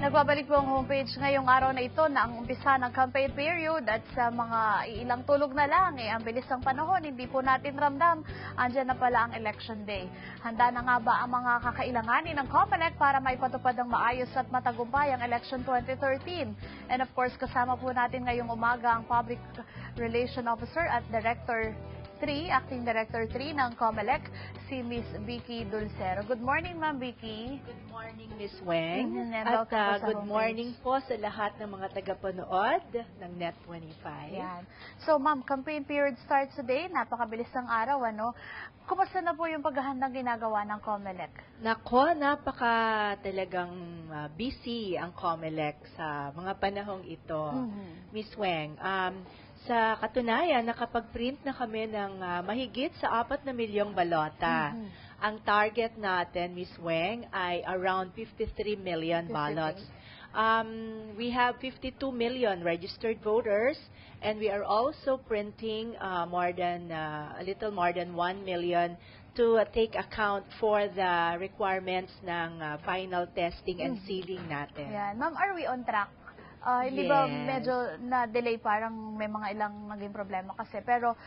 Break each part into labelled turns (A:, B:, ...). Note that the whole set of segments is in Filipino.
A: Nagbabalik po ang homepage ngayong araw na ito na ang umpisa ng campaign period at sa mga ilang tulog na lang, ang bilis ng panahon, hindi po natin ramdam. Andyan na pala ang election day. Handa na nga ba ang mga kakailanganin ng COMELEC para maipatupad ng maayos at matagumpay ang election 2013? And of course, kasama po natin ngayong umaga ang Public Relation Officer at Director 3, Acting Director 3 ng COMELEC, si Miss Vicky Dulcero. Good morning, Ma'am Vicky.
B: Good morning, Miss Weng.
A: At
B: good morning po sa lahat ng mga tagapanood ng Net25.
A: Yan. So, Ma'am, campaign period starts today. Napakabilis ng araw, ano? Kumusta na po yung paghahandang ginagawa ng COMELEC?
B: Nako, napaka talagang busy ang COMELEC sa mga panahong ito, Miss Weng. Sa katunayan, nakapag-print na kami ng mahigit sa 4 na milyong balota. Ang target natin, Miss Weng, ay around 53 million ballots. We have 52 million registered voters, and we are also printing a little more than 1 million to take account for the requirements ng final testing and sealing natin.
A: Yeah. Ma'am, are we on track? Hindi ba medyo na-delay, parang may mga ilang naging problema kasi, pero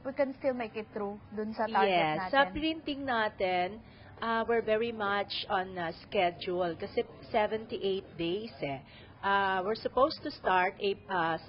A: we can still make it through dun sa target natin?
B: Sa printing natin, we're very much on schedule kasi 78 days we're supposed to start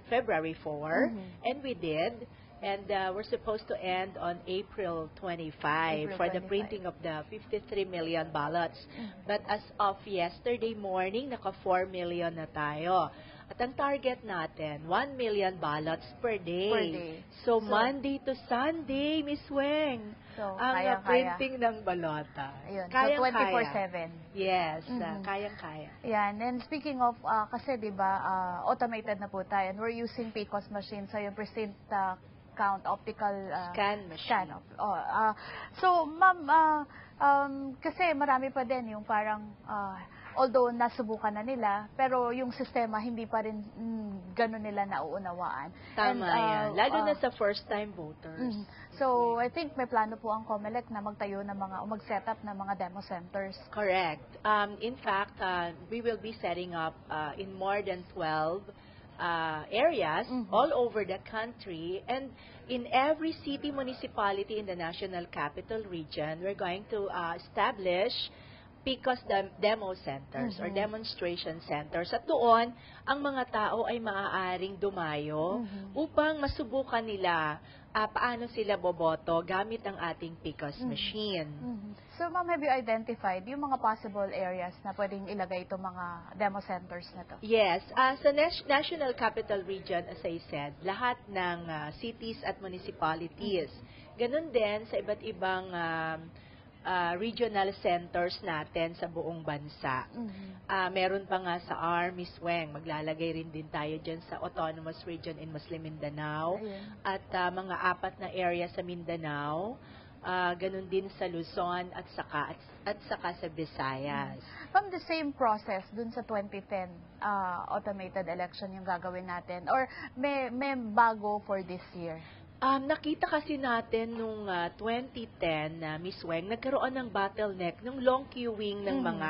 B: February 4, and we did. And we're supposed to end on April 25 for the printing of the 53 million ballots. But as of yesterday morning, naka 4 million na tayo. At ang target natin, 1 million ballots per day. So Monday to Sunday, Miss Weng, ang printing ng balota.
A: Ayun,
B: Kayang-kaya.
A: So 24/7.
B: Yes, kayang-kaya.
A: Yan. And speaking of, kasi di ba, automated na po tayo. And we're using PCOS machines, so yung precinct count, optical
B: scan machine.
A: So, ma'am, kasi marami pa din yung parang, although nasubukan na nila, pero yung sistema hindi pa rin gano'n nila nauunawaan.
B: Tama yan. Lalo na sa first-time voters.
A: So, I think may plano po ang COMELEC na magtayo ng mag-set up ng mga demo centers.
B: Correct. In fact, we will be setting up in more than 12 areas all over the country, and in every city municipality in the National Capital Region, we're going to establish PCOS demo centers or demonstration centers. At doon, ang mga tao ay maaaring dumayo upang masubukan nila paano sila boboto gamit ang ating PCOS machine.
A: So, ma'am, have you identified yung mga possible areas na pwedeng ilagay itong mga demo centers na to?
B: Yes. Sa National Capital Region, as I said, lahat ng cities at municipalities. Ganun din sa iba't ibang regional centers natin sa buong bansa. Meron pa nga sa Miss Weng, maglalagay rin din tayo dyan sa Autonomous Region in Muslim Mindanao. At mga 4 na area sa Mindanao. Ganun din sa Luzon at saka sa Visayas.
A: From the same process dun sa 2010 automated election yung gagawin natin, or may bago for this year?
B: Nakita kasi natin nung 2010 na Miss Weng, nagkaroon ng bottleneck, ng long queuing ng mga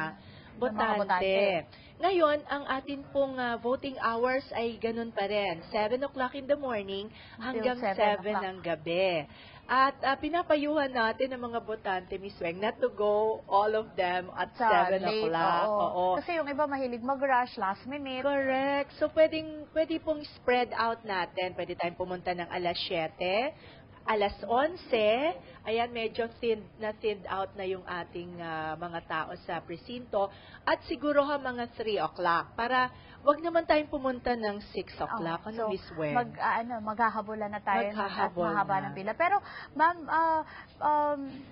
B: botante. Ngayon, ang atin pong voting hours ay ganun pa rin. 7 o'clock in the morning hanggang 7 ng gabi. At pinapayuhan natin ang mga botante, Miss Weng, not to go all of them at 7 o'clock. Oo.
A: Kasi yung iba mahilig mag-rush last minute.
B: Correct. So, pwede pong spread out natin. Pwede tayong pumunta ng alas 7, alas 11, ayan, medyo thinned out na yung ating mga tao sa presinto. At siguro mga 3 o'clock para wag naman tayong pumunta ng 6 o'clock.
A: So,
B: Miss Weng?
A: maghahabulan na tayo at
B: Maghahabol
A: mahaba ng pila. Pero, ma'am,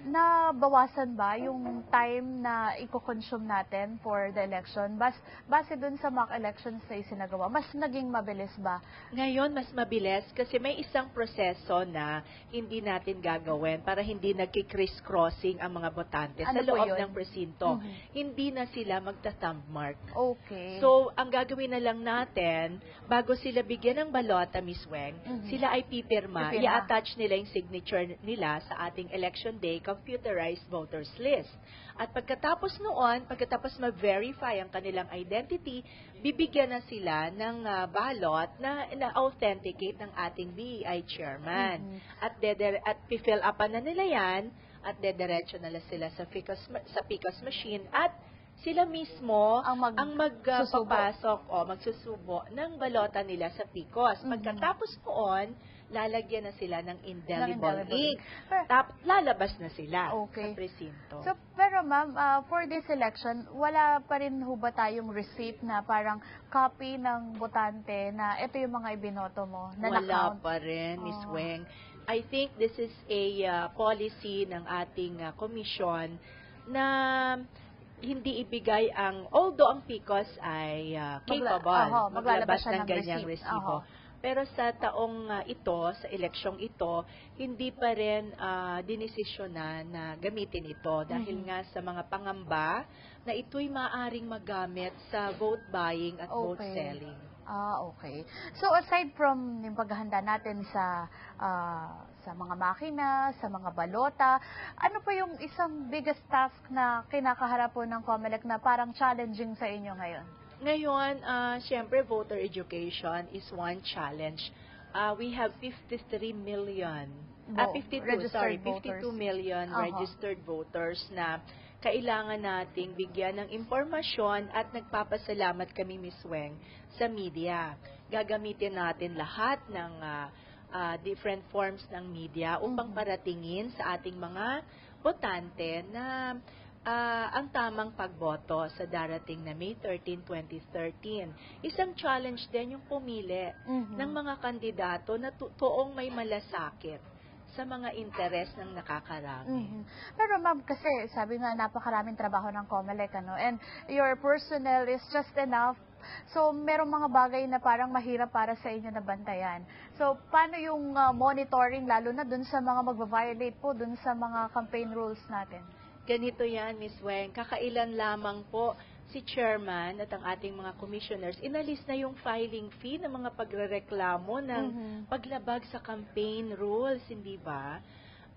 A: nabawasan ba yung time na i-consume natin for the election? Base dun sa mock elections na isinagawa, mas naging mabilis ba?
B: Ngayon, mas mabilis kasi may isang proseso na hindi natin gagawin para hindi nagki-criss-crossing ang mga botante sa loob ng presinto. Hindi na sila magta-thumb mark.
A: Okay.
B: So, ang gagawin na lang natin, bago sila bigyan ng balota, Miss Weng, sila ay pipirma. I-attach nila yung signature nila sa ating Election Day Computerized Voters List. At pagkatapos noon, pagkatapos ma-verify ang kanilang identity, bibigyan na sila ng ballot na authenticate ng ating BEI chairman. At fill upan na nila yan, at dediretso na sila sa PICOS machine, at sila mismo ang magpapasok o magsusubo ng balota nila sa PICOS. Pagkatapos noon, lalagyan na sila ng indelible ink. Lalabas na sila sa presinto.
A: So, pero ma'am, for this election, wala pa rin ho ba tayong receipt na parang copy ng botante na ito yung mga ibinoto mo? Na
B: wala pa rin, Ms. Weng. I think this is a policy ng ating komisyon na hindi ibigay although ang PICOS ay capable maglabas ng ganyang resibo. Pero sa taong ito, sa eleksyong ito, hindi pa rin dinesisyonan na gamitin ito dahil nga sa mga pangamba na ito'y maaaring magamit sa vote buying at vote selling.
A: Okay. So aside from yung paghahanda natin sa mga makina, sa mga balota, ano po yung isang biggest task na kinakaharap po ng COMELEC na parang challenging sa inyo ngayon?
B: Ngayon, syempre, voter education is one challenge. We have 52 million registered voters na kailangan nating bigyan ng impormasyon at nagpapasalamat kami, Ms. Weng, sa media. Gagamitin natin lahat ng different forms ng media upang paratingin sa ating mga botante na ang tamang pagboto sa darating na May 13, 2013. Isang challenge din yung pumili ng mga kandidato na totoong may malasakit sa mga interes ng nakakarami.
A: Pero ma'am, kasi sabi nga napakaraming trabaho ng COMELEC, and your personnel is just enough. So, merong mga bagay na parang mahirap para sa inyo na bantayan. So, paano yung monitoring, lalo na dun sa mga magva-violate po, dun sa mga campaign rules natin?
B: Ganito yan, Ms. Weng. Kakailan lamang po si chairman at ang ating mga commissioners, inalis na yung filing fee ng mga pagrereklamo ng paglabag sa campaign rules, hindi ba?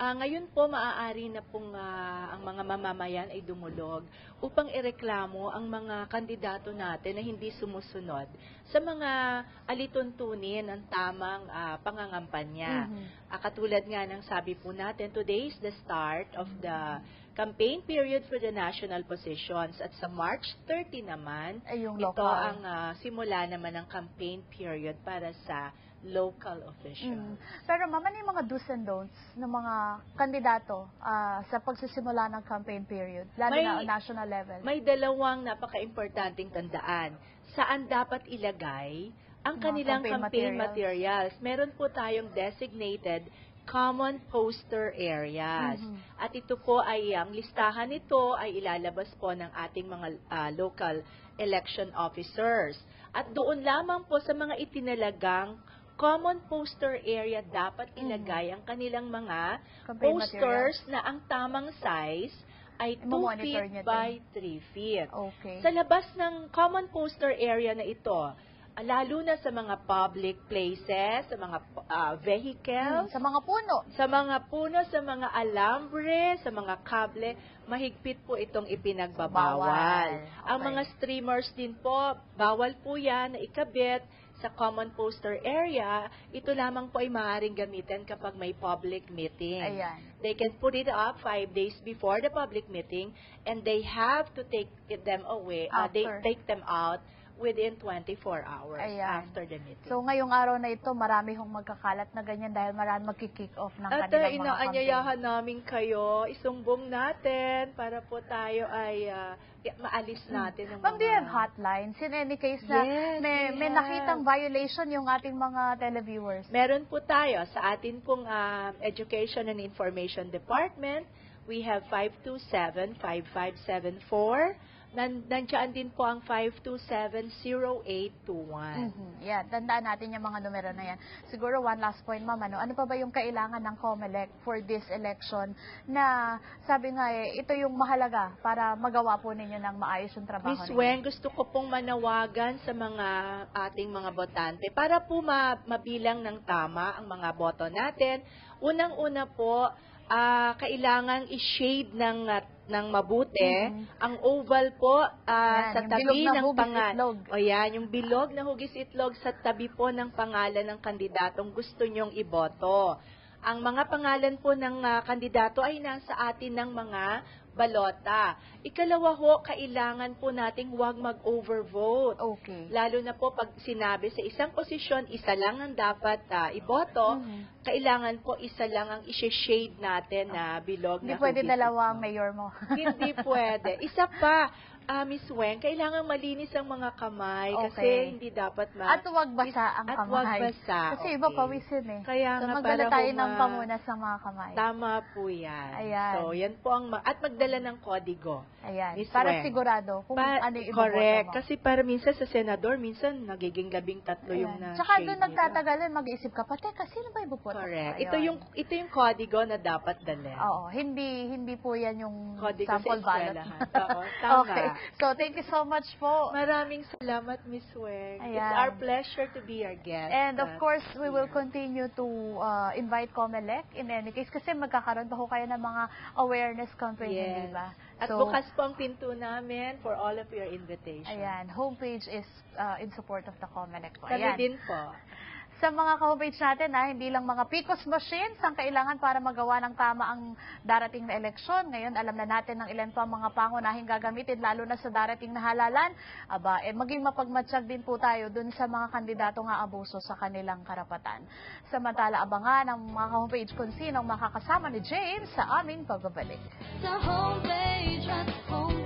B: Ngayon po, maaari na pong ang mga mamamayan ay dumulog upang ireklamo ang mga kandidato natin na hindi sumusunod sa mga alituntunin ng tamang pangangampanya. Katulad nga ng sabi po natin, today is the start of the campaign period for the national positions at sa March 30 naman, ito ang simula naman ng campaign period para sa local officials.
A: Pero ma'am, ano yung mga do's and don'ts ng mga kandidato sa pagsisimula ng campaign period, lalo na national level?
B: May dalawang napaka-importanting tandaan. Saan dapat ilagay ang kanilang campaign materials? Meron po tayong designated common poster areas. At ito po ay, ang listahan nito ay ilalabas po ng ating mga local election officers. At doon lamang po sa mga itinalagang common poster area dapat ilagay ang kanilang mga posters na ang tamang size ay 2 feet by 3 feet. Sa labas ng common poster area na ito, lalo na sa mga public places, sa mga vehicles,
A: sa mga puno,
B: sa mga alambre, sa mga kable, mahigpit po itong ipinagbabawal. Ang mga streamers din po, bawal po yan na ikabit sa common poster area. Ito lamang po ay maaaring gamitin kapag may public meeting. They can put it up 5 days before the public meeting, and they have to take them away, take them out within 24 hours after the meeting.
A: So, ngayong araw na ito, marami hong magkakalat na ganyan dahil marami magki-kick off ng kanilang mga campaign.
B: At inaanyayahan namin kayo, isumbong natin para po tayo ay maalis natin ng
A: Ma'am, do you have hotlines? In any case na may nakitang violation yung ating mga televiewers?
B: Meron po tayo sa atin pong Education and Information Department. We have 527-5574. Nandiyan din po ang 527-0821.
A: Tandaan natin yung mga numero na yan. Siguro one last point, ma'am, ano pa ba yung kailangan ng COMELEC for this election na sabi nga ito yung mahalaga para magawa po ninyo ng maayos yung trabaho ninyo?
B: Ms. Weng, gusto ko pong manawagan sa mga ating mga botante para po mabilang ng tama ang mga boto natin. Unang-una po, kailangang i-shade ng ng mabuti. Ang oval po
A: Yan,
B: sa
A: yung
B: tabi
A: bilog na
B: ng
A: hugis itlog.
B: O yan, yung bilog na hugis itlog sa tabi po ng pangalan ng kandidatong gusto nyong iboto. Ang mga pangalan po ng kandidato ay nasa atin ng mga balota. Ikalawa ho, kailangan po nating huwag mag-overvote.
A: Okay.
B: Lalo na po pag sinabi sa isang posisyon, isa lang ang dapat iboto, kailangan po isa lang ang isi-shade natin na bilog
A: Hindi
B: na
A: pwede
B: hugis
A: dalawang
B: itlog.
A: mayor mo.
B: Hindi pwede. Isa pa, Miss Weng, kailangan malinis ang mga kamay kasi
A: Okay.
B: hindi dapat
A: At huwag basa ang
B: At
A: kamay.
B: huwag basa,
A: Kasi iba
B: okay.
A: pawisin eh.
B: Kaya
A: So
B: nga,
A: magdala
B: para
A: tayo
B: ho
A: ng pamunas sa mga kamay.
B: Tama po yan.
A: Ayan.
B: So, yan po ang... At magdala ng kodigo.
A: Ayan.
B: Miss
A: Para
B: Weng.
A: sigurado kung ano yung iboboto
B: Correct.
A: mo.
B: Kasi para minsan sa senador, minsan nagiging 13 yung
A: Ayan.
B: na
A: Tsaka
B: shade
A: doon
B: nila.
A: nagtatagalan, mag-iisip ka, teka, sino ba iboboto?
B: Correct.
A: Ayun.
B: Ito yung kodigo na dapat dalhin.
A: Oo, hindi po yan yung
B: Kodigo
A: sample
B: sa
A: ballot.
B: eskwelahan. Oo, tama.
A: Okay. So, thank you so much po.
B: Maraming salamat, Miss Weng. It's
A: Ayan.
B: our pleasure to be your guest.
A: And of course, we will
B: here.
A: continue to invite COMELEC in any case kasi magkakaroon pa ho kayo ng mga awareness campaign,
B: Yes.
A: di ba?
B: At bukas po ang pinto namin for all of your invitations.
A: Ayan, homepage is in support of the COMELEC po.
B: Kami
A: Ayan.
B: din po.
A: Sa mga ka-homepage natin, hindi lang mga PICOS machines ang kailangan para magawa ng tama ang darating na eleksyon. Ngayon, alam na natin ng ilan pa mga pangunahing gagamitin, lalo na sa darating na halalan. Maging mapagmatsyag din po tayo dun sa mga kandidato nga abuso sa kanilang karapatan. Samantala, abangan ang mga ka-homepage kung sinong makakasama ni James sa aming pagbabalik.
C: Sa homepage at home